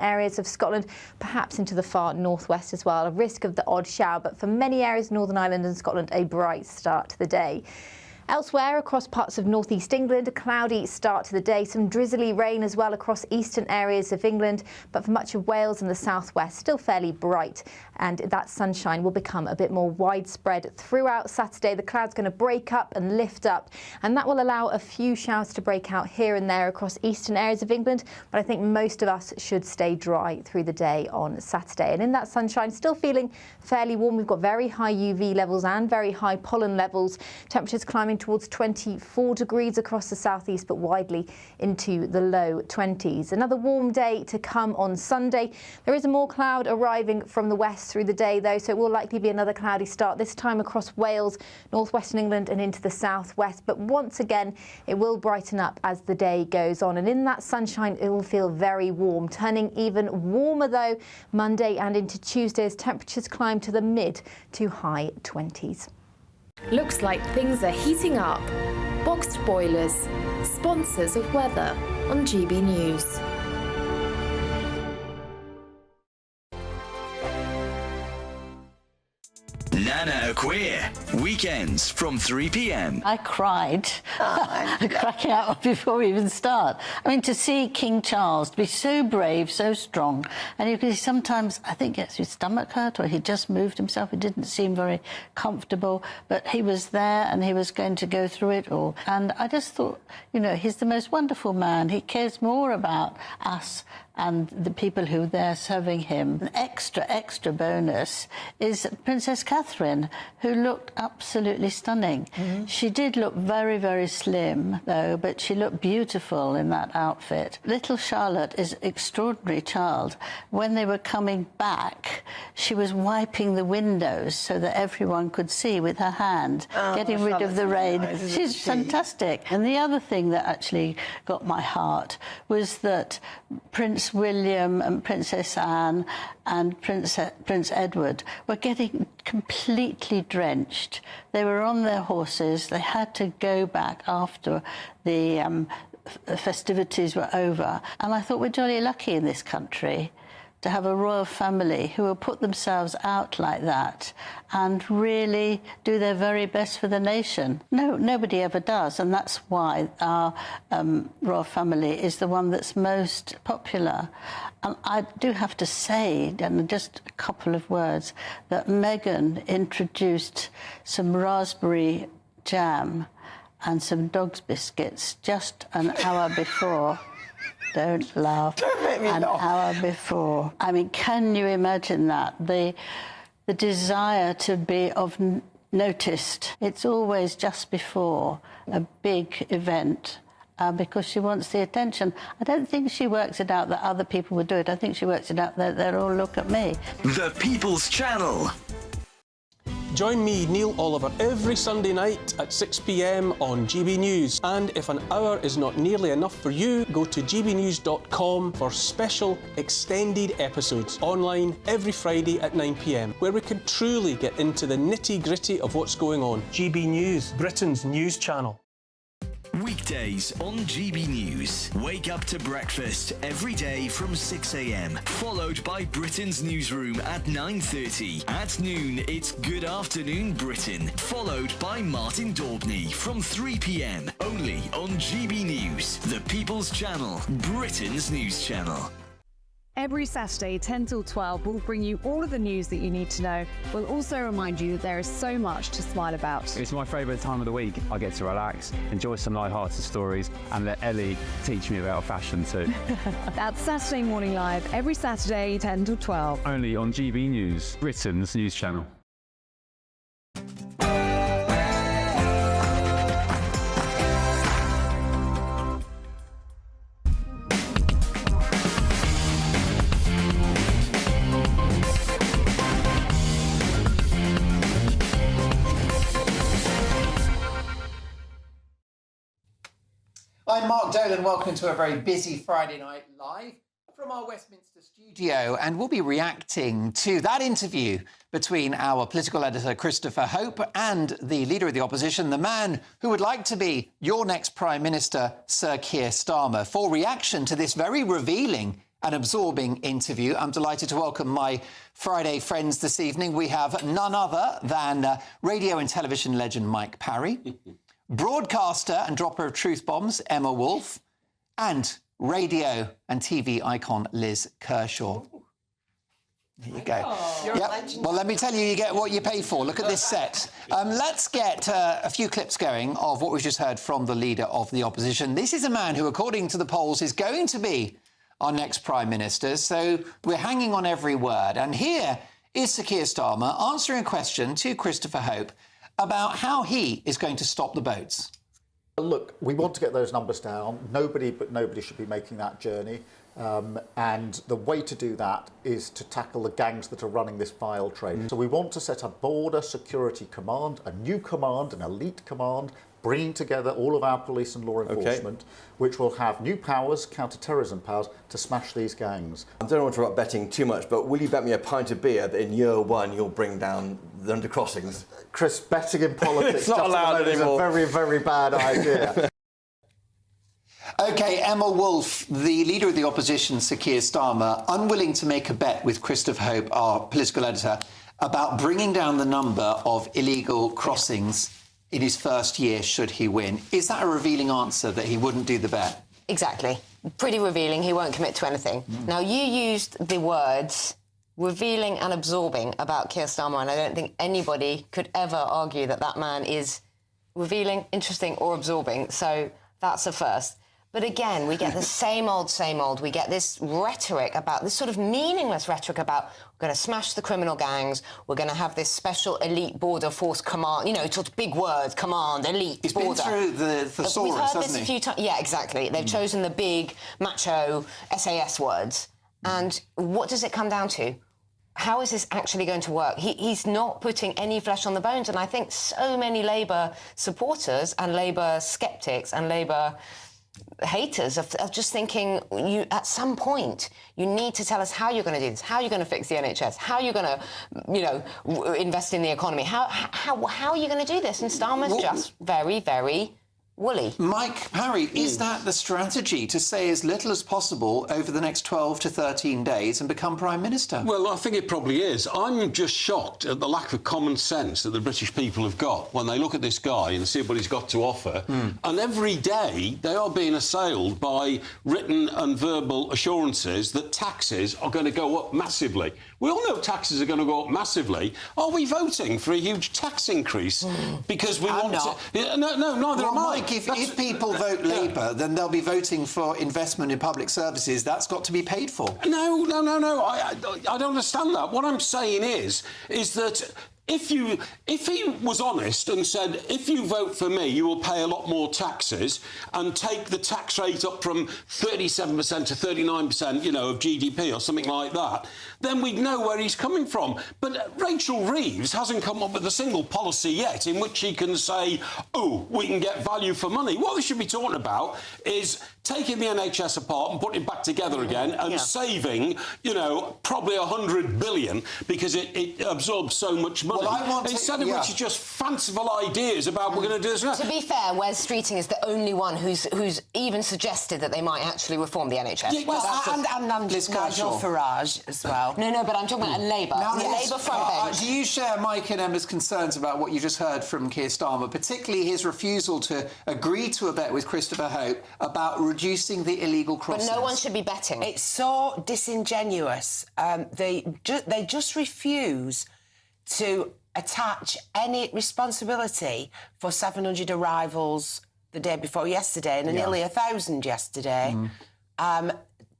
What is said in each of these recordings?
areas of Scotland, perhaps into the far northwest as well. A risk of the odd shower, but for many areas of Northern Ireland and Scotland, a bright start to the day. Elsewhere across parts of northeast England, a cloudy start to the day. Some drizzly rain as well across eastern areas of England, but for much of Wales and the southwest, still fairly bright. And that sunshine will become a bit more widespread throughout Saturday. The cloud's going to break up and lift up, and that will allow a few showers to break out here and there across eastern areas of England. But I think most of us should stay dry through the day on Saturday. And in that sunshine, still feeling fairly warm. We've got very high UV levels and very high pollen levels. Temperatures climbing towards 24 degrees across the southeast, but widely into the low 20s. Another warm day to come on Sunday. There is more cloud arriving from the west through the day, though, so it will likely be another cloudy start, this time across Wales, northwestern England and into the southwest. But once again, it will brighten up as the day goes on. And in that sunshine, it will feel very warm, turning even warmer, though, Monday and into Tuesday as temperatures climb to the mid to high 20s. Looks like things are heating up. Boxed boilers, sponsors of weather on GB News. Nana Queer, weekends from 3 p.m. I cried, cracking out before we even start. I mean, to see King Charles be so brave, so strong, and you can sometimes, I think, gets his stomach hurt, or he just moved himself. He didn't seem very comfortable, but he was there and he was going to go through it all. And I just thought, you know, he's the most wonderful man. He cares more about us and the people who are there serving him. An extra bonus is Princess Catherine, who looked absolutely stunning. She did look very, very slim, though, but she looked beautiful in that outfit. Little Charlotte is an extraordinary child. When they were coming back, she was wiping the windows so that everyone could see with her hand, getting rid of the rain. She's fantastic. And the other thing that actually got my heart was that Prince William and Princess Anne and Prince Edward were getting completely drenched. They were on their horses. They had to go back after the festivities were over. And I thought, we're jolly lucky in this country to have a royal family who will put themselves out like that and really do their very best for the nation. No, nobody ever does, and that's why our royal family is the one that's most popular. And I do have to say, and just a couple of words, that Meghan introduced some raspberry jam and some dog's biscuits just an hour before. Don't laugh. Don't make me laugh. Hour before. I mean, can you imagine that? The desire to be noticed. It's always just before a big event because she wants the attention. I don't think she works it out that other people would do it. I think she works it out that they'll all look at me. The People's Channel. Join me, Neil Oliver, every Sunday night at 6 p.m. on GB News. And if an hour is not nearly enough for you, go to gbnews.com for special extended episodes online every Friday at 9 p.m, where we can truly get into the nitty-gritty of what's going on. GB News, Britain's news channel. Weekdays on GB News. Wake up to breakfast every day from 6 a.m, followed by Britain's newsroom at 9:30. At noon, it's Good Afternoon Britain, followed by Martin Daubney from 3 p.m, only on GB News, the People's Channel, Britain's news channel. Every Saturday, 10 till 12, we'll bring you all of the news that you need to know. We'll also remind you that there is so much to smile about. It's my favourite time of the week. I get to relax, enjoy some light-hearted stories, and let Ellie teach me about fashion too. That's Saturday Morning Live, every Saturday, 10 till 12. Only on GB News, Britain's news channel. I'm Mark Dolan. Welcome to a very busy Friday night live from our Westminster studio, and we'll be reacting to that interview between our political editor Christopher Hope and the leader of the opposition, the man who would like to be your next Prime Minister, Sir Keir Starmer, for reaction to this very revealing an absorbing interview. I'm delighted to welcome my Friday friends this evening. We have none other than radio and television legend Mike Parry, broadcaster and dropper of truth bombs Emma Wolfe, and radio and TV icon Liz Kershaw. There you go. Yep. Well, let me tell you, you get what you pay for. Look at this set. Let's get a few clips going of what we've just heard from the leader of the opposition. This is a man who, according to the polls, is going to be our next Prime Minister, so we're hanging on every word. And here is Sir Keir Starmer answering a question to Christopher Hope about how he is going to stop the boats. Look, we want to get those numbers down. Nobody should be making that journey. And the way to do that is to tackle the gangs that are running this vile trade. So we want to set a border security command, a new command, an elite command, bringing together all of our police and law enforcement, which will have new powers, counter-terrorism powers, to smash these gangs. I don't want to talk about betting too much, but will you bet me a pint of beer that in year one you'll bring down the undercrossings? Chris, betting in politics It's not allowed anymore. is a very, very bad idea. OK, Emma Wolfe, the leader of the opposition, Sir Keir Starmer, unwilling to make a bet with Christopher Hope, our political editor, about bringing down the number of illegal crossings in his first year, should he win. Is that a revealing answer that he wouldn't do the bet? Exactly. Pretty revealing. He won't commit to anything. Now, you used the words revealing and absorbing about Keir Starmer, and I don't think anybody could ever argue that that man is revealing, interesting or absorbing. So that's a first. But again, we get the same old, same old. We get this rhetoric about, this sort of meaningless rhetoric about we're going to smash the criminal gangs, we're going to have this special elite border force command, you know, sort of big words, command, elite, He's border. been through the thesaurus, We've heard hasn't this he? a few times. Yeah, exactly. They've chosen the big, macho SAS words. And what does it come down to? How is this actually going to work? He's not putting any flesh on the bones. And I think so many Labour supporters and Labour sceptics and Labour haters are just thinking, you at some point you need to tell us how you're going to do this, how you're going to fix the NHS, how you're going to, you know, invest in the economy. How are you going to do this? And Starmer's just very, very woolly. Mike Parry, is that the strategy, to say as little as possible over the next 12 to 13 days and become Prime Minister? Well, I think it probably is. I'm just shocked at the lack of common sense that the British people have got when they look at this guy and see what he's got to offer. And every day they are being assailed by written and verbal assurances that taxes are going to go up massively. We all know taxes are going to go up massively. Are we voting for a huge tax increase because we want to... No, neither am I. Mike, if people vote Labour, then they'll be voting for investment in public services. That's got to be paid for. No. I don't understand that. What I'm saying is that if he was honest and said, if you vote for me, you will pay a lot more taxes and take the tax rate up from 37% to 39%, you know, of GDP or something like that, then we'd know where he's coming from. But Rachel Reeves hasn't come up with a single policy yet in which he can say, oh, we can get value for money. What we should be talking about is taking the NHS apart and putting it back together again and saving, you know, probably 100 billion because it absorbs so much money. Well, instead of which is just fanciful ideas about we're going to do this. To be fair, Wes Streeting is the only one who's even suggested that they might actually reform the NHS. Yeah, well, and Nigel Farage as well. No, but I'm talking about Labour. The Labour front bench. Do you share Mike and Emma's concerns about what you just heard from Keir Starmer, particularly his refusal to agree to a bet with Christopher Hope about reducing the illegal crossings? But no one should be betting. It's so disingenuous. They just refuse to attach any responsibility for 700 arrivals the day before yesterday and nearly 1,000 yesterday.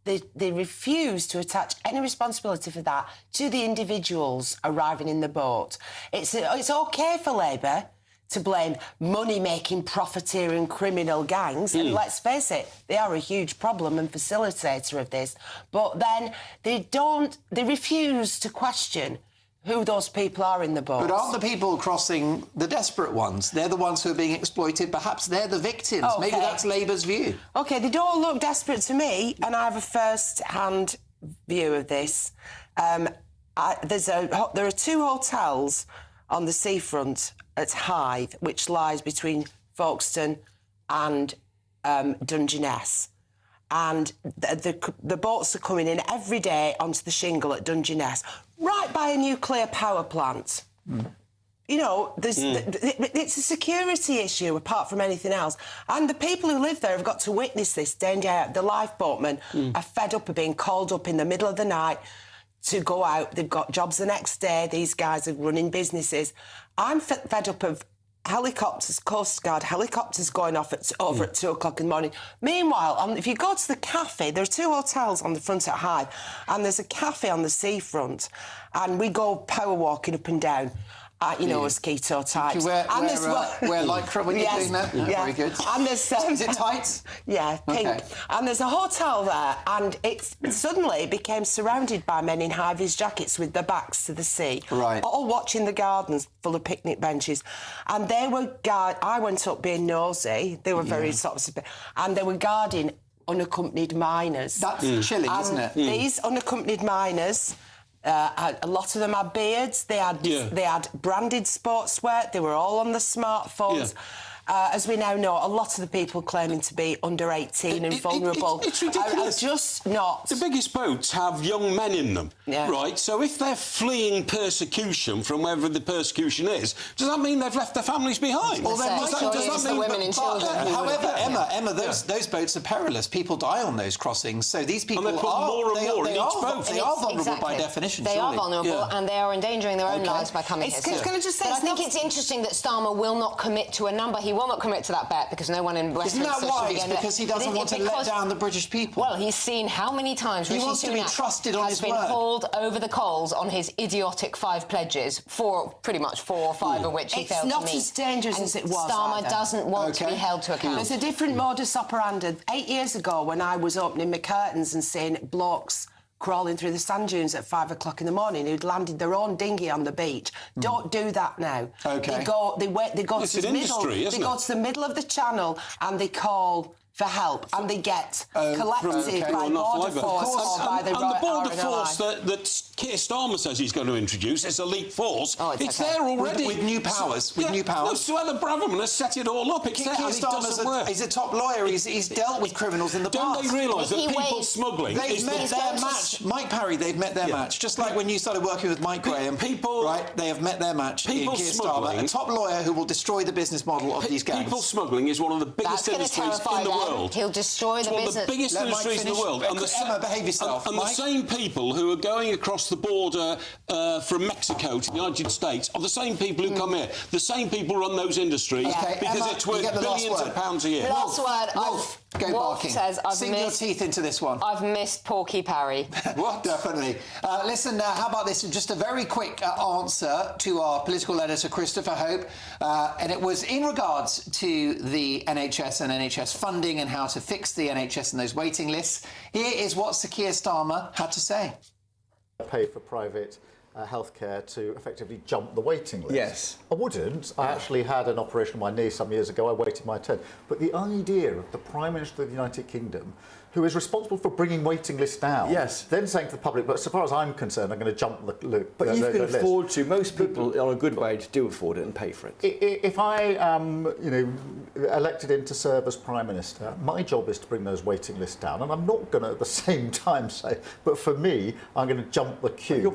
They refuse to attach any responsibility for that to the individuals arriving in the boat. It's OK for Labour to blame money-making, profiteering criminal gangs. And let's face it, they are a huge problem and facilitator of this. But then they refuse to question who those people are in the boats. But aren't the people crossing the desperate ones? They're the ones who are being exploited. Perhaps they're the victims. Okay. Maybe that's Labour's view. OK, they don't look desperate to me, and I have a first-hand view of this. There are 2 hotels on the seafront at Hythe, which lies between Folkestone and Dungeness. and the boats are coming in every day onto the shingle at Dungeness, right by a nuclear power plant. You know, it's a security issue apart from anything else. And the people who live there have got to witness this day in, day out. The lifeboatmen are fed up of being called up in the middle of the night to go out. They've got jobs the next day. These guys are running businesses. I'm fed up of helicopters, Coast Guard helicopters going off over at 2 o'clock in the morning. Meanwhile, if you go to the cafe, there are 2 hotels on the front at Hythe, and there's a cafe on the seafront, and we go power walking up and down. You know, as keto types. Do you wear lycra when you're doing that? Yeah. Very good. And there's, is it tights? Yeah, pink. Okay. And there's a hotel there, and it suddenly became surrounded by men in high-vis jackets with their backs to the sea. Right. All watching the gardens full of picnic benches. And they were I went up being nosy. They were very sort of... And they were guarding unaccompanied minors. That's chilling, isn't it? These unaccompanied minors... a lot of them had beards. They had branded sportswear. They were all on the smartphones. As we now know, a lot of the people claiming to be under 18 and vulnerable it's ridiculous. are just not. The biggest boats have young men in them, right? So if they're fleeing persecution from wherever the persecution is, does that mean they've left their families behind? Well, does that mean women and children? However, Emma, those boats are perilous. People die on those crossings, so these people and they put more and more in each boat. They are vulnerable by definition. They are vulnerable, and they are endangering their own lives by coming here. Can I just say, but I think it's interesting that Starmer will not commit to a number. He will not commit to that bet because no one in Westminster Isn't that wise? Should be Because he doesn't want to let down the British people. Well, he's seen how many times he wants to be trusted on his word. Has been hauled over the coals on his idiotic 5 pledges, pretty much 4 or 5 of which he failed to meet. It's not as dangerous as it was. Starmer doesn't want to be held to account. There's a different modus operandi. 8 years ago, when I was opening my curtains and seeing blokes crawling through the sand dunes at 5 o'clock in the morning who'd landed their own dinghy on the beach. Don't do that now. Okay. They go to the middle of the channel and they call for help, and they get collected by Border Force or by the And the Border Force that Keir Starmer says he's going to introduce, it's elite force, it's there already. With new powers. No, Suella Braverman has set it all up. It's there, and it doesn't work. He's a top lawyer. He's dealt with criminals in the past. Don't they realise that people smuggling... They've met their match. Mike Parry, they've met their match. Just like when you started working with Mike Graham. Right? They have met their match. People Keir smuggling... Starmer, a top lawyer who will destroy the business model of these gangs. People smuggling is one of the biggest industries in the world. He'll destroy the business. One of the biggest industries in the world. Emma, behave yourself. And the same people who are going across the border from Mexico to the United States are the same people who come here. The same people run those industries because Emma, it's worth billions of pounds a year. Last word. Wolf, go barking. Sink your teeth into this one. I've missed Porky Parry. Well, definitely. Listen, how about this? Just a very quick answer to our political editor, Christopher Hope. And it was in regards to the NHS and NHS funding and how to fix the NHS and those waiting lists. Here is what Sir Keir Starmer had to say. Pay for private healthcare to effectively jump the waiting list. Yes. I wouldn't. I actually had an operation on my knee some years ago. I waited my turn. But the idea of the Prime Minister of the United Kingdom, who is responsible for bringing waiting lists down, then saying to the public, but so far as I'm concerned, I'm going to jump the list. But you can afford to. Most people on a good wage do afford it and pay for it. If I am, elected in to serve as Prime Minister, my job is to bring those waiting lists down, and I'm not going to at the same time say, but for me, I'm going to jump the queue.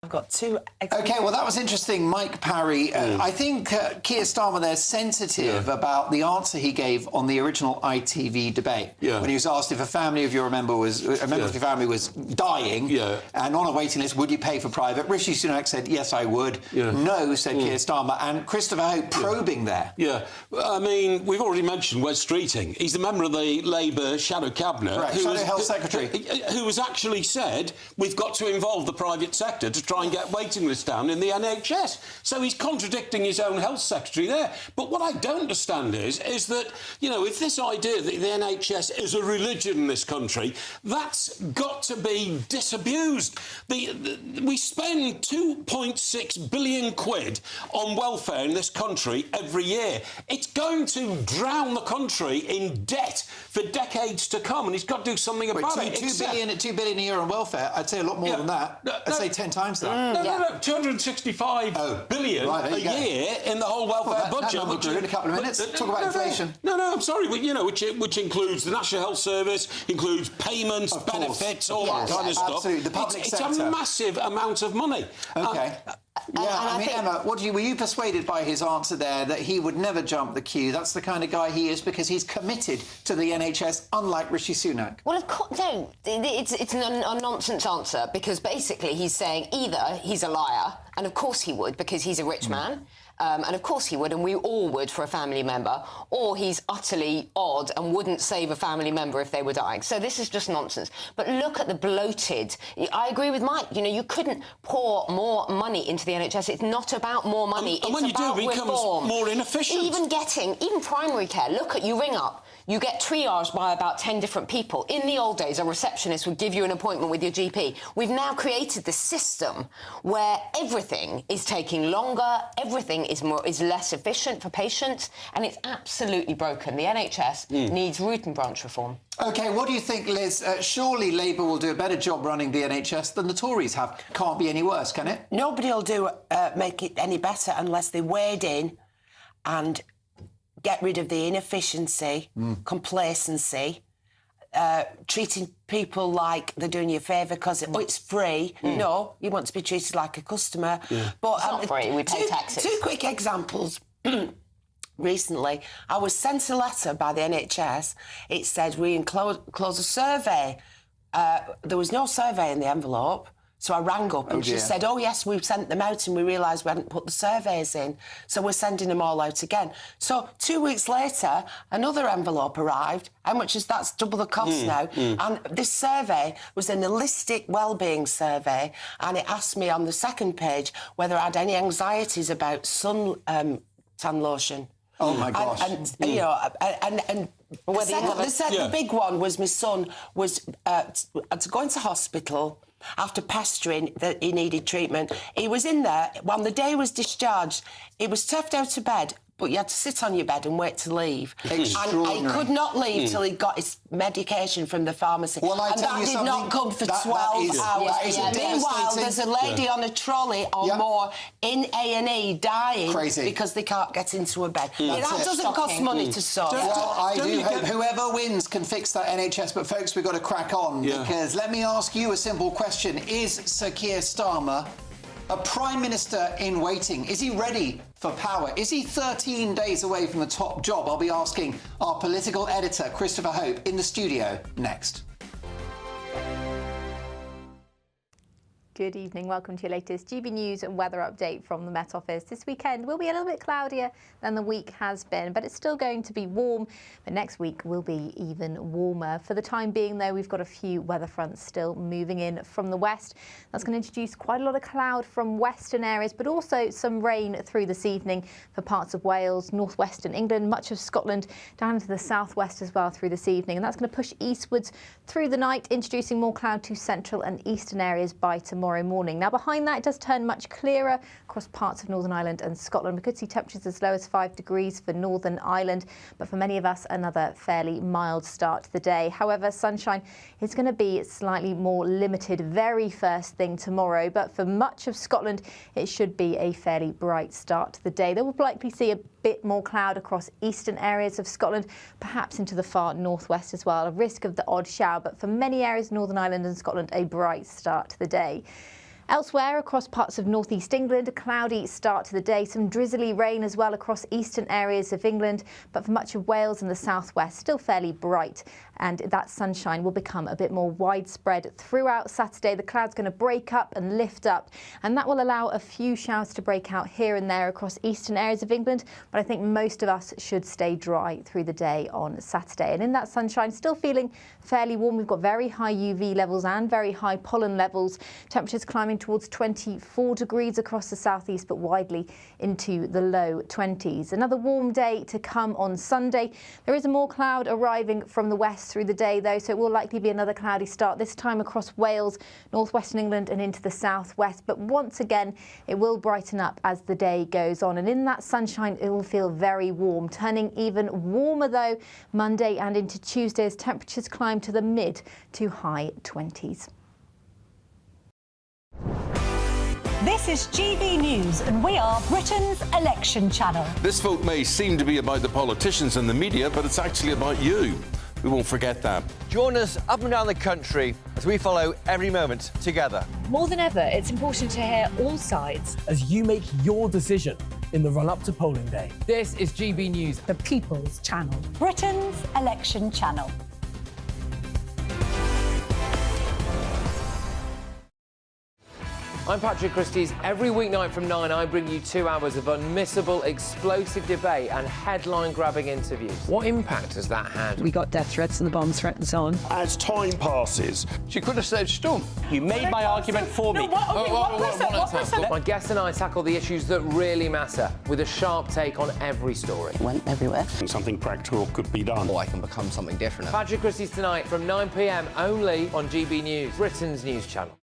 I've got 2... OK, well, that was interesting. Mike Parry, I think Keir Starmer there's sensitive about the answer he gave on the original ITV debate. When he was asked if a member of your family was dying and on a waiting list, would you pay for private? Rishi Sunak said, yes, I would. No, said Keir Starmer. And Christopher Hope probing there. I mean, we've already mentioned Wes Streeting. He's the member of the Labour Shadow Cabinet. Right, Shadow Health Secretary. Who has actually said, we've got to involve the private sector to try and get waiting lists down in the NHS. So he's contradicting his own health secretary there. But what I don't understand is that, if this idea that the NHS is a religion in this country, that's got to be disabused. We spend 2.6 billion quid on welfare in this country every year. It's going to drown the country in debt for decades to come, and he's got to do something about it. 2 billion a year on welfare, I'd say a lot more than that. I'd say 10 times that. No, 265 billion a year in the whole welfare budget. That number grew in a couple of minutes. Talk about inflation. No, I'm sorry, but, you know, which includes the National Health Service, includes payments, benefits, all that kind of stuff. Absolutely, the public sector. It's a massive amount of money. OK. I mean, Emma, were you persuaded by his answer there that he would never jump the queue? That's the kind of guy he is because he's committed to the NHS, unlike Rishi Sunak. Well, of course, no, it's a nonsense answer because basically he's saying either he's a liar, and of course he would because he's a rich man, and of course he would, and we all would for a family member, or he's utterly odd and wouldn't save a family member if they were dying. So this is just nonsense. But look at the bloated... I agree with Mike. You know, you couldn't pour more money into the NHS. It's not about more money. And when you do, it becomes more inefficient. Even primary care. Look at, you ring up, you get triaged by about 10 different people. In the old days, a receptionist would give you an appointment with your GP. We've now created this system where everything is taking longer, everything is less efficient for patients, and it's absolutely broken. The NHS needs root and branch reform. OK, what do you think, Liz? Surely Labour will do a better job running the NHS than the Tories have. Can't be any worse, can it? Nobody will make it any better unless they wade in and get rid of the inefficiency, complacency, treating people like they're doing you a favour because it's free. No, you want to be treated like a customer. But it's not free, we pay taxes. Two quick examples. Recently, I was sent a letter by the NHS. It said we enclose a survey. There was no survey in the envelope. So I rang up and she said, oh, yes, we've sent them out and we realised we hadn't put the surveys in. So we're sending them all out again. So 2 weeks later, another envelope arrived. How much is that? That's double the cost now. And this survey was an holistic wellbeing survey. And it asked me on the second page whether I had any anxieties about sun tan lotion. Oh, my gosh. You know, and the big one was my son was to go into hospital after pestering that he needed treatment. He was in there. On the day he was discharged, he was turfed out of bed, but you had to sit on your bed and wait to leave. And he could not leave till he got his medication from the pharmacy. Well, and that did not come for 12 hours. Meanwhile, there's a lady on a trolley or more in A&E dying because they can't get into a bed. That doesn't cost money to sort. Well, I do hope whoever wins can fix that NHS, but folks, we've got to crack on because let me ask you a simple question. Is Sir Keir Starmer a Prime Minister in waiting? Is he ready for power? Is he 13 days away from the top job? I'll be asking our political editor, Christopher Hope, in the studio next. Good evening. Welcome to your latest GB News and weather update from the Met Office. This weekend will be a little bit cloudier than the week has been, but it's still going to be warm. But next week will be even warmer. For the time being, though, we've got a few weather fronts still moving in from the west. That's going to introduce quite a lot of cloud from western areas, but also some rain through this evening for parts of Wales, northwestern England, much of Scotland, down into the southwest as well through this evening. And that's going to push eastwards through the night, introducing more cloud to central and eastern areas by tomorrow morning. Now, behind that, it does turn much clearer across parts of Northern Ireland and Scotland. We could see temperatures as low as 5 degrees for Northern Ireland, but for many of us, another fairly mild start to the day. However, sunshine is going to be slightly more limited very first thing tomorrow, but for much of Scotland, it should be a fairly bright start to the day. They will likely see a bit more cloud across eastern areas of Scotland, perhaps into the far northwest as well. A risk of the odd shower, but for many areas, Northern Ireland and Scotland, a bright start to the day. Elsewhere, across parts of northeast England, a cloudy start to the day. Some drizzly rain as well across eastern areas of England, but for much of Wales and the southwest, still fairly bright. And that sunshine will become a bit more widespread throughout Saturday. The cloud's going to break up and lift up, and that will allow a few showers to break out here and there across eastern areas of England. But I think most of us should stay dry through the day on Saturday. And in that sunshine, still feeling fairly warm. We've got very high UV levels and very high pollen levels. Temperatures climbing towards 24 degrees across the southeast, but widely into the low 20s. Another warm day to come on Sunday. There is more cloud arriving from the west through the day, though, so it will likely be another cloudy start, this time across Wales, northwestern England and into the southwest. But once again, it will brighten up as the day goes on. And in that sunshine, it will feel very warm, turning even warmer, though, Monday and into Tuesday as temperatures climb to the mid to high 20s. This is GB News, and we are Britain's election channel. This vote may seem to be about the politicians and the media, but it's actually about you. We won't forget that. Join us up and down the country as we follow every moment together. More than ever, it's important to hear all sides as you make your decision in the run-up to polling day. This is GB News, the People's Channel. Britain's election channel. I'm Patrick Christie's. Every weeknight from 9, I bring you 2 hours of unmissable, explosive debate and headline-grabbing interviews. What impact has that had? We got death threats and the bomb threat and so on. As time passes, she could have said stump. You made my argument for me. My guest and I tackle the issues that really matter with a sharp take on every story. It went everywhere. Something practical could be done. Or I can become something different. Patrick Christie's tonight from 9 p.m. only on GB News, Britain's news channel.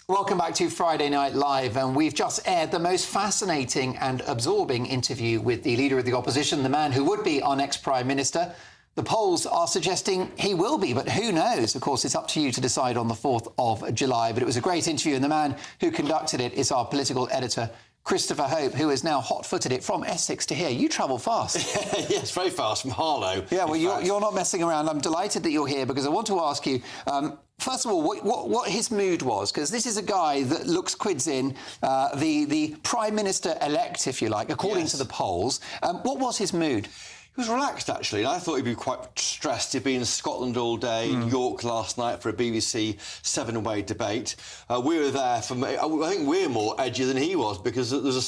Welcome back to Friday Night Live, and we've just aired the most fascinating and absorbing interview with the Leader of the Opposition, the man who would be our next Prime Minister. The polls are suggesting he will be, but who knows? Of course, it's up to you to decide on the 4th of July. But it was a great interview, and the man who conducted it is our political editor, Christopher Hope, who has now hot-footed it from Essex to here. You travel fast. Yes, very fast, from Harlow. Yeah, well, you're not messing around. I'm delighted that you're here because I want to ask you, first of all, what his mood was, because this is a guy that looks quids in, the Prime Minister-elect, if you like, according to the polls. What was his mood? He was relaxed, actually, and I thought he'd be quite stressed. He'd been in Scotland all day, in York last night for a BBC 7-way debate. We were there for... I think we're more edgy than he was, because there was a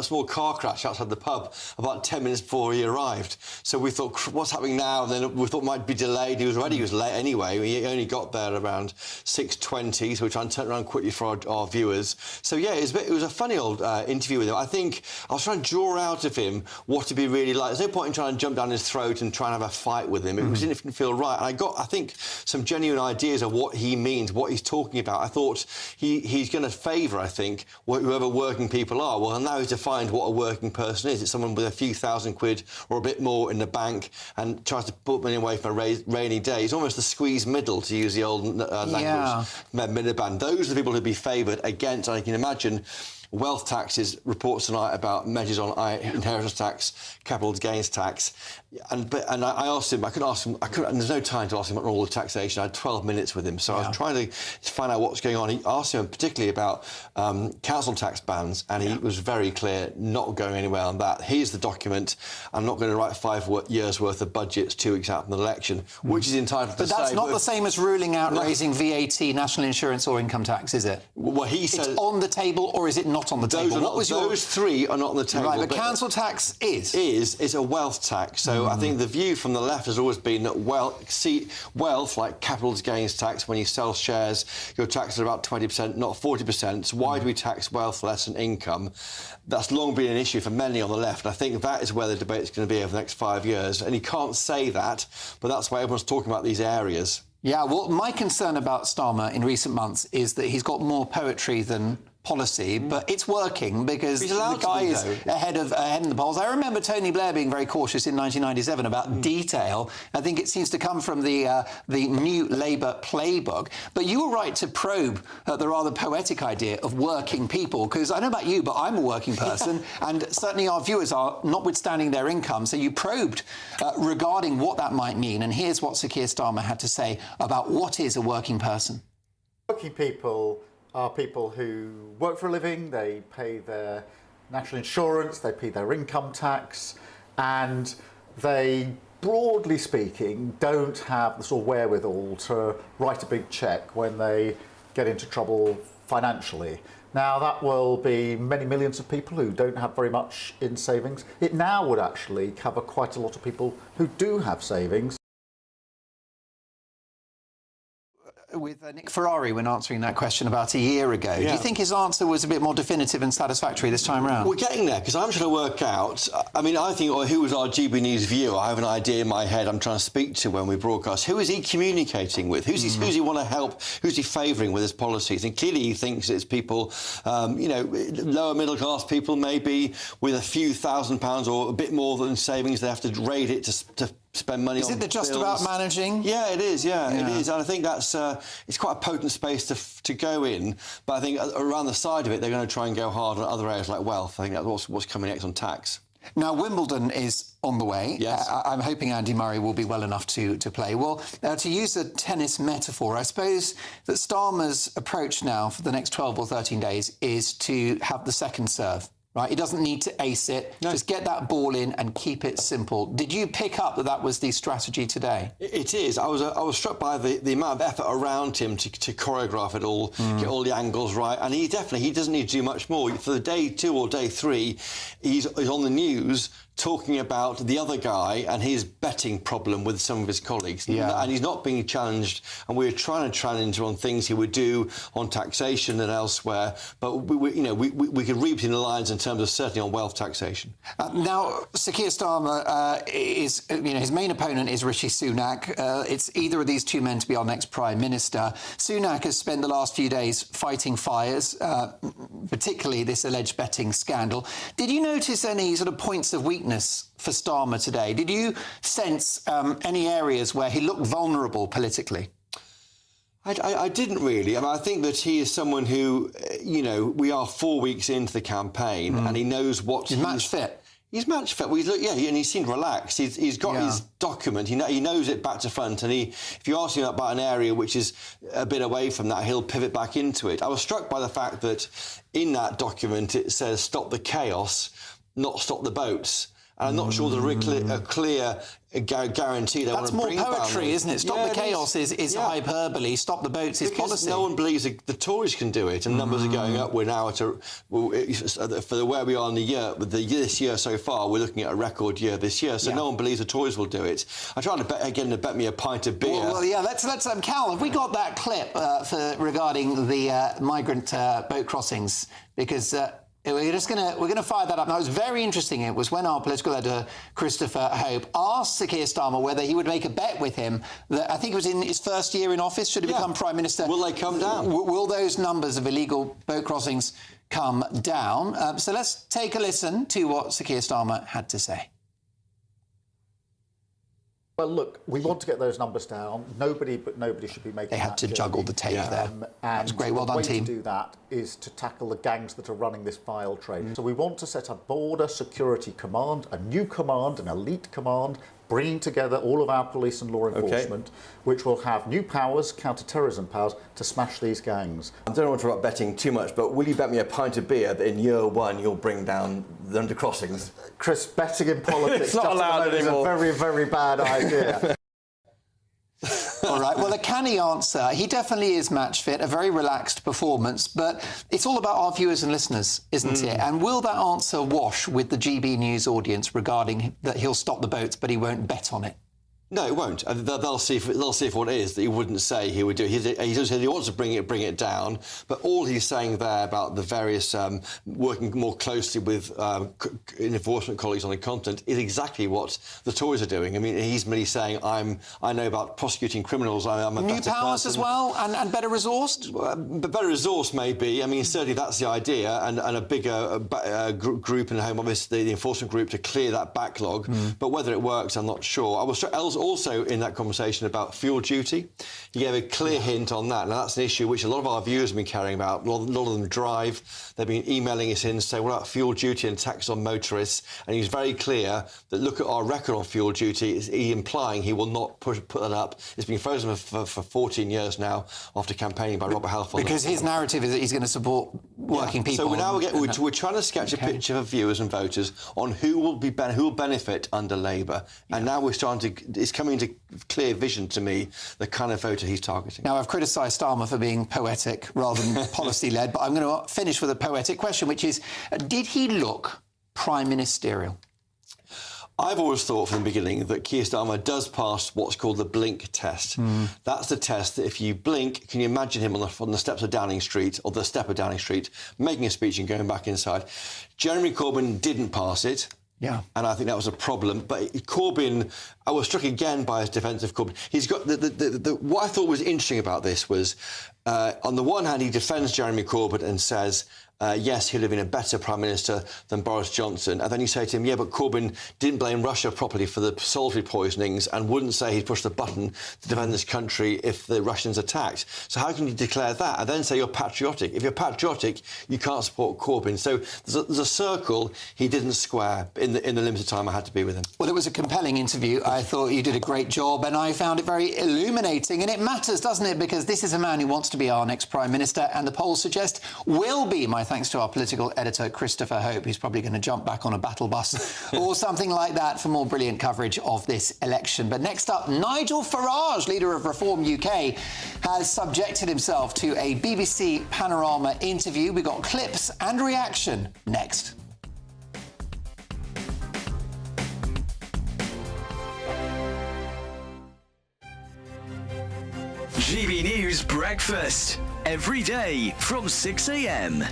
small car crash outside the pub about 10 minutes before he arrived. So we thought, what's happening now? And then we thought it might be delayed. He was late anyway. He only got there around 6:20, so we tried to turn around quickly for our viewers. So, yeah, it was a funny old interview with him. I think I was trying to draw out of him what to be really like. There's no point in trying to jump down his throat and try and have a fight with him. It didn't feel right. And I think, some genuine ideas of what he means, what he's talking about. I thought he's going to favour, I think, whoever working people are. Well, now he's defined what a working person is. It's someone with a few £1,000 or a bit more in the bank and tries to put money away for a rainy day. It's almost the squeeze middle, to use the old language. Miliband. Those are the people who'd be favoured against. I can imagine wealth taxes, reports tonight about measures on inheritance tax, capital gains tax. And I asked him, I couldn't ask him, and there's no time to ask him about all the taxation. I had 12 minutes with him, so I was trying to find out what's going on. He asked him particularly about council tax bans, and he was very clear, not going anywhere on that. Here's the document. I'm not going to write 5 years' worth of budgets 2 weeks out from the election, which is entitled to say... But that's not the same as ruling out raising VAT, national insurance or income tax, is it? Well, he said... It's on the table, or is it not on the table? Those three are not on the table. Right, but council tax is a wealth tax. So I think the view from the left has always been that wealth, like capital gains tax, when you sell shares, you're taxed at about 20%, not 40%. So why do we tax wealth less than income? That's long been an issue for many on the left. And I think that is where the debate's going to be over the next 5 years. And he can't say that, but that's why everyone's talking about these areas. Yeah, well, my concern about Starmer in recent months is that he's got more poetry than policy, but it's working because the guy is ahead in the polls. I remember Tony Blair being very cautious in 1997 about detail. I think it seems to come from the new Labour playbook. But you were right to probe the rather poetic idea of working people, because I don't know about you, but I'm a working person, and certainly our viewers are, notwithstanding their income. So you probed regarding what that might mean, and here's what Sir Keir Starmer had to say about what is a working person. Working people are people who work for a living, they pay their national insurance, they pay their income tax, and they, broadly speaking, don't have the sort of wherewithal to write a big cheque when they get into trouble financially. Now, that will be many millions of people who don't have very much in savings. It now would actually cover quite a lot of people who do have savings. With Nick Ferrari when answering that question about a year ago. Do you think his answer was a bit more definitive and satisfactory this time around? We're getting there, because I'm trying to work out... I mean, I think, who was our GB News viewer? I have an idea in my head I'm trying to speak to when we broadcast. Who is he communicating with? Who's he want to help? Who's he favouring with his policies? And clearly he thinks it's people, lower middle-class people, maybe with a few £1,000s or a bit more than savings. They have to raid it to spend money on Is it just bills. about managing? Yeah, it is, yeah, it is. And I think that's it's quite a potent space to go in. But I think around the side of it, they're going to try and go hard on other areas like wealth. I think that's what's coming next on tax. Now, Wimbledon is on the way. Yes. I'm hoping Andy Murray will be well enough to play. Well, to use a tennis metaphor, I suppose that Starmer's approach now for the next 12 or 13 days is to have the second serve. Right, he doesn't need to ace it. No. Just get that ball in and keep it simple. Did you pick up that was the strategy today? It is. I was struck by the amount of effort around him to choreograph it all, get all the angles right, and he doesn't need to do much more. For the day 2 or day 3, he's on the news talking about the other guy and his betting problem with some of his colleagues. Yeah. And he's not being challenged, and we're trying to challenge him on things he would do on taxation and elsewhere, but we could read between the lines in terms of certainly on wealth taxation. Now, Sir Keir Starmer is, his main opponent is Rishi Sunak. It's either of these two men to be our next Prime Minister. Sunak has spent the last few days fighting fires, particularly this alleged betting scandal. Did you notice any sort of points of weakness for Starmer today? Did you sense any areas where he looked vulnerable politically? I didn't really. I mean, I think that he is someone who, we are 4 weeks into the campaign and he knows what... He's match fit. He's match fit. Well, and he seemed relaxed. He's got his document. He knows it back to front. And if you ask him about an area which is a bit away from that, he'll pivot back into it. I was struck by the fact that in that document it says stop the chaos, not stop the boats. And I'm not sure there's a clear guarantee they want to bring That's more poetry, isn't it? Stop the chaos is hyperbole. Stop the boats is policy. No one believes the Tories can do it, and numbers are going up. We're now for where we are in the year, with this year so far, we're looking at a record year this year. So no one believes the Tories will do it. I tried to bet me a pint of beer. Well, yeah. Let's Cal, have we got that clip regarding the migrant boat crossings? Because. We're going to fire that up. Now, it was very interesting. It was when our political editor, Christopher Hope, asked Sir Keir Starmer whether he would make a bet with him that I think it was in his first year in office, should he become Prime Minister. Will they come down? Will those numbers of illegal boat crossings come down? So let's take a listen to what Sir Keir Starmer had to say. Well, look, we want to get those numbers down. Nobody should be making. They had to juggle the tape there. That was great. Well done, team. The way to do that is to tackle the gangs that are running this vile trade. So we want to set a border security command, a new command, an elite command, bringing together all of our police and law enforcement, which will have new powers, counter-terrorism powers, to smash these gangs. I don't want to talk about betting too much, but will you bet me a pint of beer that in year 1 you'll bring down the undercrossings? Chris, betting in politics it's not allowed anymore. Is a very, very bad idea. All right, well, a canny answer. He definitely is match fit, a very relaxed performance, but it's all about our viewers and listeners, isn't it? And will that answer wash with the GB News audience regarding that he'll stop the boats, but he won't bet on it? No, it won't. They'll see if what it is that he wouldn't say he would do. He said he wants to bring it down, but all he's saying there about the various working more closely with enforcement colleagues on the continent is exactly what the Tories are doing. I mean, he's merely saying, I know about prosecuting criminals. I'm a new better powers person. as well, and better resourced. But better resourced, maybe. I mean, certainly that's the idea, and a bigger group in the Home Office, the enforcement group, to clear that backlog. But whether it works, I'm not sure. I was also in that conversation about fuel duty. He gave a clear hint on that. Now, that's an issue which a lot of our viewers have been carrying about. A lot of them drive. They've been emailing us in to say, what about fuel duty and tax on motorists? And he's very clear that look at our record on fuel duty. He implying he will not put that up. It's been frozen for 14 years now after campaigning by Robert Halfon. Because his narrative is that he's going to support working people. So we're trying to sketch a picture for viewers and voters on who will benefit under Labour. And now we're starting to... It's coming into clear vision to me, the kind of voter he's targeting. Now, I've criticised Starmer for being poetic rather than policy-led, but I'm going to finish with a poetic question, which is, did he look prime ministerial? I've always thought from the beginning that Keir Starmer does pass what's called the blink test. That's the test that if you blink, can you imagine him on the steps of Downing Street, or the step of Downing Street, making a speech and going back inside? Jeremy Corbyn didn't pass it. Yeah. And I think that was a problem. But Corbyn, I was struck again by his defence of Corbyn. He's got what I thought was interesting about this was, on the one hand, he defends Jeremy Corbyn and says, yes, he'll have been a better Prime Minister than Boris Johnson. And then you say to him, yeah, but Corbyn didn't blame Russia properly for the Salisbury poisonings and wouldn't say he'd pushed the button to defend this country if the Russians attacked. So how can you declare that and then say you're patriotic? If you're patriotic, you can't support Corbyn. So there's a circle he didn't square in the limited time I had to be with him. Well, it was a compelling interview. I thought you did a great job and I found it very illuminating. And it matters, doesn't it? Because this is a man who wants to be our next Prime Minister and the polls suggest will be. My thanks to our political editor, Christopher Hope, who's probably going to jump back on a battle bus or something like that for more brilliant coverage of this election. But next up, Nigel Farage, leader of Reform UK, has subjected himself to a BBC Panorama interview. We've got clips and reaction next. GB News Breakfast, every day from 6 a.m.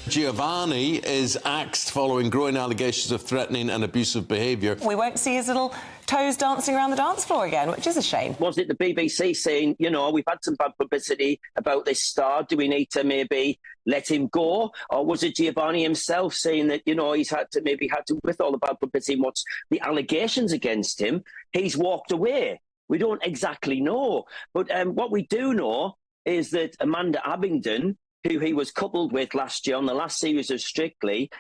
Giovanni is axed following growing allegations of threatening and abusive behaviour. We won't see his little toes dancing around the dance floor again, which is a shame. Was it the BBC saying, you know, we've had some bad publicity about this star, do we need to maybe let him go? Or was it Giovanni himself saying that, you know, he's had to with all the bad publicity and what's the allegations against him, he's walked away? We don't exactly know. But what we do know is that Amanda Abingdon, who he was coupled with last year on the last series of Strictly,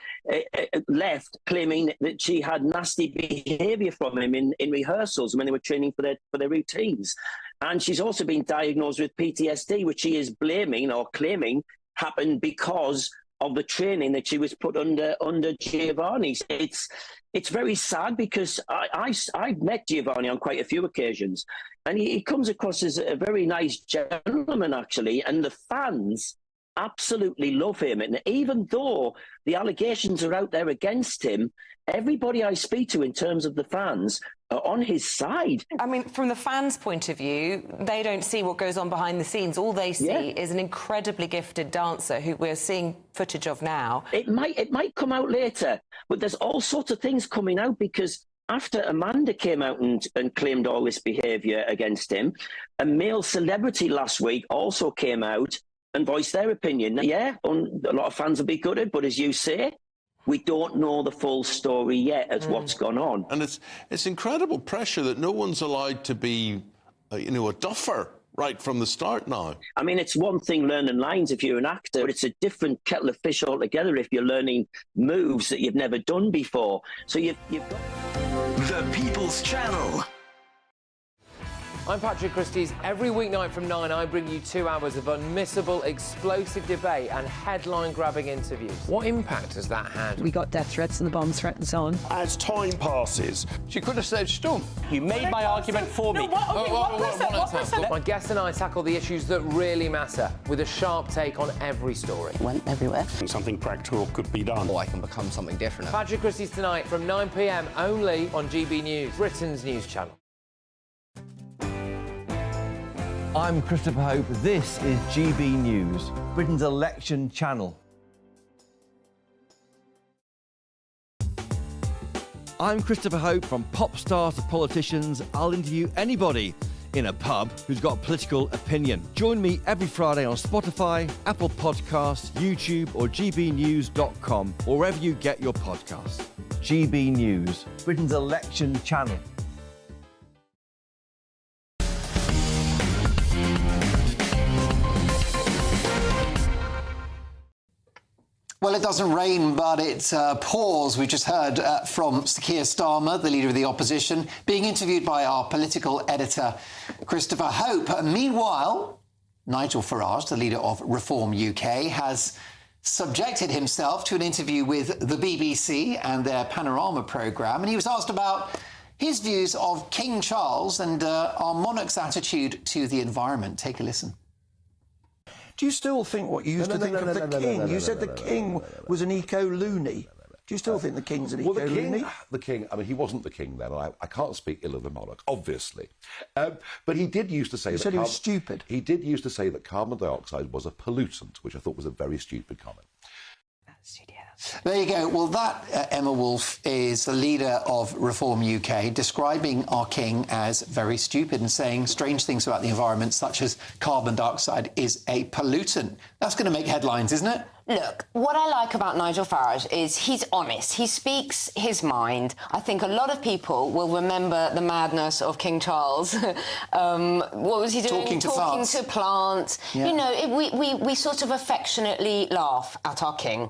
left claiming that she had nasty behaviour from him in rehearsals when they were training for their routines. And she's also been diagnosed with PTSD, which she is blaming or claiming happened because of the training that she was put under Giovanni. It's very sad because I've met Giovanni on quite a few occasions, and he comes across as a very nice gentleman, actually, and the fans absolutely love him. And even though the allegations are out there against him, everybody I speak to in terms of the fans are on his side. I mean, from the fans' point of view, they don't see what goes on behind the scenes. All they see is an incredibly gifted dancer who we're seeing footage of now. It might come out later, but there's all sorts of things coming out because after Amanda came out and claimed all this behaviour against him, a male celebrity last week also came out and voiced their opinion. Yeah, a lot of fans will be gutted, but as you say, we don't know the full story yet as what's gone on. And it's incredible pressure that no one's allowed to be, a duffer right from the start now. I mean, it's one thing learning lines if you're an actor, but it's a different kettle of fish altogether if you're learning moves that you've never done before. So you've got... The People's Channel. I'm Patrick Christie's. Every weeknight from 9, I bring you 2 hours of unmissable, explosive debate and headline-grabbing interviews. What impact has that had? We got death threats and the bomb threats on. As time passes, she could have said stump. You made my argument for me. My guest and I tackle the issues that really matter with a sharp take on every story. Went everywhere. Something practical could be done. Or I can become something different. Patrick Christie's tonight from 9 p.m. only on GB News, Britain's news channel. I'm Christopher Hope. This is GB News, Britain's election channel. I'm Christopher Hope. From pop stars to politicians, I'll interview anybody in a pub who's got a political opinion. Join me every Friday on Spotify, Apple Podcasts, YouTube or gbnews.com, or wherever you get your podcasts. GB News, Britain's election channel. Well, it doesn't rain, but it pours. We just heard from Keir Starmer, the leader of the opposition, being interviewed by our political editor, Christopher Hope. Meanwhile, Nigel Farage, the leader of Reform UK, has subjected himself to an interview with the BBC and their Panorama programme, and he was asked about his views of King Charles and our monarch's attitude to the environment. Take a listen. Do you still think what you used to think of the king? You said the king was an eco-loony. Do you still think the king's an eco-loony? The king, I mean, he wasn't the king then. I can't speak ill of the monarch, obviously. But he did used to say... You said he was stupid. He did used to say that carbon dioxide was a pollutant, which I thought was a very stupid comment. There you go. Well, that, Emma Wolfe, is the leader of Reform UK, describing our king as very stupid and saying strange things about the environment, such as carbon dioxide is a pollutant. That's going to make headlines, isn't it? Look, what I like about Nigel Farage is he's honest. He speaks his mind. I think a lot of people will remember the madness of King Charles. What was he doing? Talking to plants. Yeah. You know, we sort of affectionately laugh at our king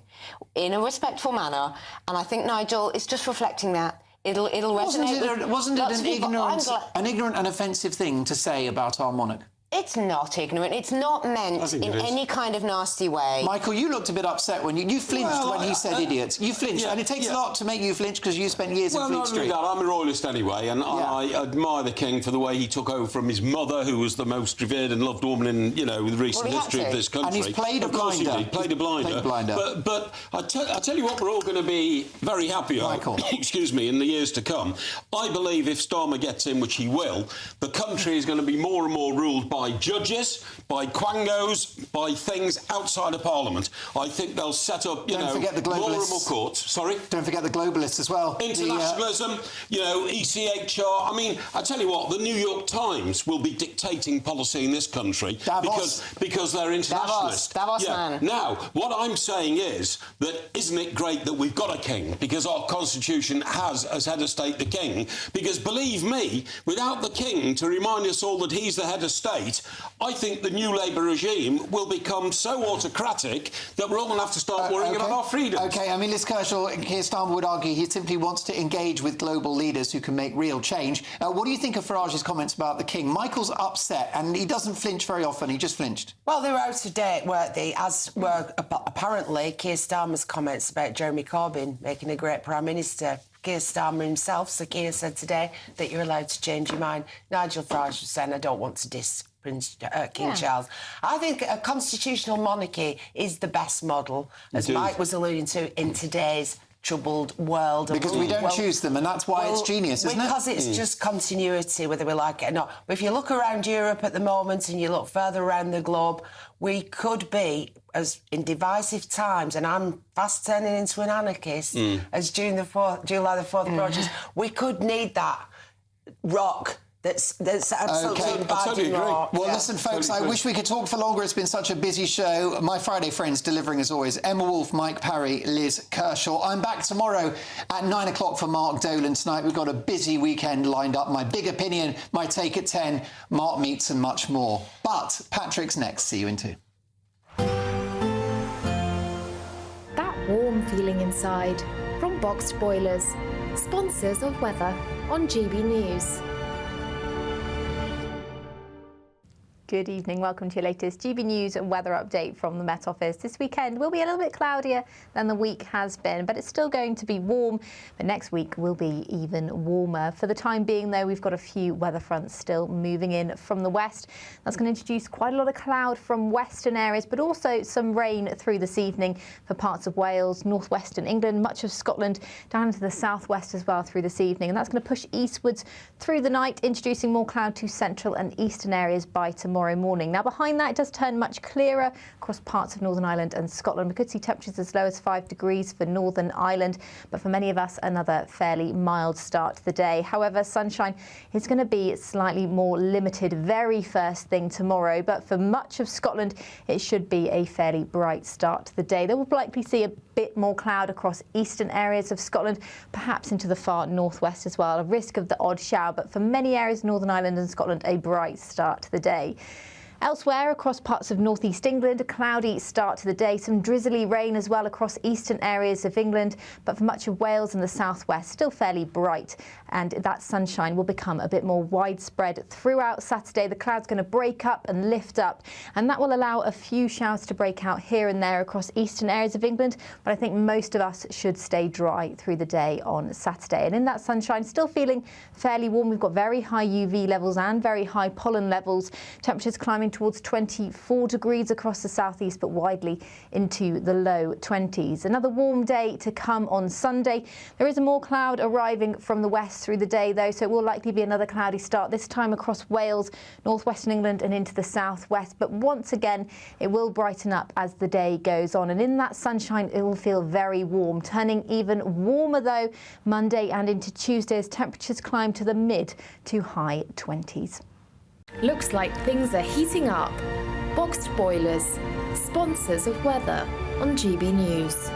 in a respectful manner, and I think Nigel is just reflecting that. It'll resonate. Wasn't it an ignorant and offensive thing to say about our monarch? It's not ignorant. It's not meant in any kind of nasty way. Michael, you looked a bit upset when you flinched when he said idiots. You flinched, and it takes a lot to make you flinch because you spent years in Fleet Street. Well, I'm a royalist anyway, and I admire the king for the way he took over from his mother, who was the most revered and loved woman in the recent history of this country. And he's played a blinder. He played a blinder. But I tell you what, we're all going to be very happy about. Excuse me, in the years to come. I believe if Starmer gets in, which he will, the country is going to be more and more ruled by judges, by quangos, by things outside of Parliament. I think they'll set up, Don't forget the globalists. more and more courts. Sorry? Don't forget the globalists as well. Internationalism, ECHR. I mean, I tell you what, the New York Times will be dictating policy in this country because they're internationalists. Davos, man. Now, what I'm saying is that isn't it great that we've got a king because our constitution has as head of state the king? Because believe me, without the king to remind us all that he's the head of state, I think the new Labour regime will become so autocratic that we're all going to have to start worrying about our freedoms. OK, I mean, Liz Kershaw, Keir Starmer would argue he simply wants to engage with global leaders who can make real change. What do you think of Farage's comments about the king? Michael's upset, and he doesn't flinch very often. He just flinched. Well, they were out of date, weren't they? As were apparently Keir Starmer's comments about Jeremy Corbyn making a great Prime Minister. Keir Starmer himself, Sir Keir, said today that you're allowed to change your mind. Nigel Farage was saying, I don't want to diss King Charles. I think a constitutional monarchy is the best model, as Mike was alluding to, in today's troubled world. Because we don't choose them, and that's why it's genius, isn't it? Because it's just continuity, whether we like it or not. But if you look around Europe at the moment and you look further around the globe, we could be, as in divisive times, and I'm fast turning into an anarchist, as July the 4th approaches, we could need that rock that's absolutely bad in law. Well, listen, folks, I wish we could talk for longer. It's been such a busy show. My Friday friends delivering, as always, Emma Wolfe, Mike Parry, Liz Kershaw. I'm back tomorrow at 9 o'clock for Mark Dolan tonight. We've got a busy weekend lined up. My big opinion, my take at 10, Mark Meets and much more. But Patrick's next. See you in 2. That warm feeling inside from Boxed Boilers, sponsors of weather on GB News. Good evening. Welcome to your latest GB News and weather update from the Met Office. This weekend will be a little bit cloudier than the week has been, but it's still going to be warm. But next week will be even warmer. For the time being, though, we've got a few weather fronts still moving in from the west. That's going to introduce quite a lot of cloud from western areas, but also some rain through this evening for parts of Wales, northwestern England, much of Scotland, down into the southwest as well through this evening. And that's going to push eastwards through the night, introducing more cloud to central and eastern areas by tomorrow morning. Now, behind that, it does turn much clearer across parts of Northern Ireland and Scotland. We could see temperatures as low as 5 degrees for Northern Ireland, but for many of us, another fairly mild start to the day. However, sunshine is going to be slightly more limited very first thing tomorrow, but for much of Scotland, it should be a fairly bright start to the day. They will likely see a bit more cloud across eastern areas of Scotland, perhaps into the far northwest as well. A risk of the odd shower, but for many areas of Northern Ireland and Scotland, a bright start to the day. Elsewhere, across parts of northeast England, a cloudy start to the day. Some drizzly rain as well across eastern areas of England, but for much of Wales and the southwest, still fairly bright. And that sunshine will become a bit more widespread throughout Saturday. The cloud's going to break up and lift up, and that will allow a few showers to break out here and there across eastern areas of England. But I think most of us should stay dry through the day on Saturday. And in that sunshine, still feeling fairly warm. We've got very high UV levels and very high pollen levels. Temperatures climbing towards 24 degrees across the southeast, but widely into the low 20s. Another warm day to come on Sunday. There is more cloud arriving from the west through the day, though, so it will likely be another cloudy start, this time across Wales, northwestern England and into the southwest. But once again, it will brighten up as the day goes on. And in that sunshine, it will feel very warm, turning even warmer, though, Monday and into Tuesday as temperatures climb to the mid to high 20s. Looks like things are heating up. Boxed Boilers, sponsors of weather on GB News.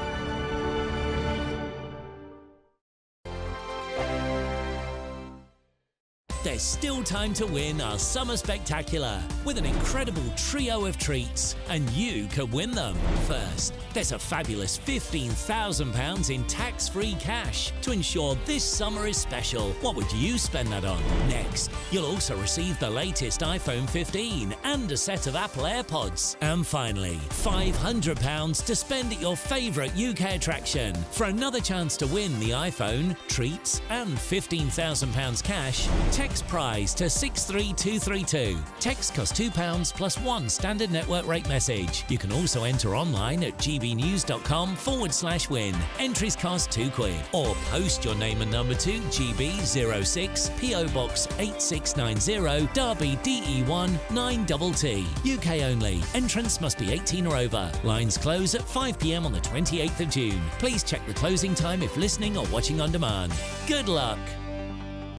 There's still time to win our Summer Spectacular with an incredible trio of treats, and you could win them. First, there's a fabulous £15,000 in tax-free cash to ensure this summer is special. What would you spend that on? Next, you'll also receive the latest iPhone 15 and a set of Apple AirPods. And finally, £500 to spend at your favourite UK attraction. For another chance to win the iPhone, treats and £15,000 cash, text prize to 63232. Text costs £2 plus one standard network rate message. You can also enter online at gbnews.com/win. Entries cost £2. Or post your name and number to GB06 PO Box 8690 Derby DE1 9TT. UK only. Entrance must be 18 or over. Lines close at 5 p.m. on the 28th of June. Please check the closing time if listening or watching on demand. Good luck.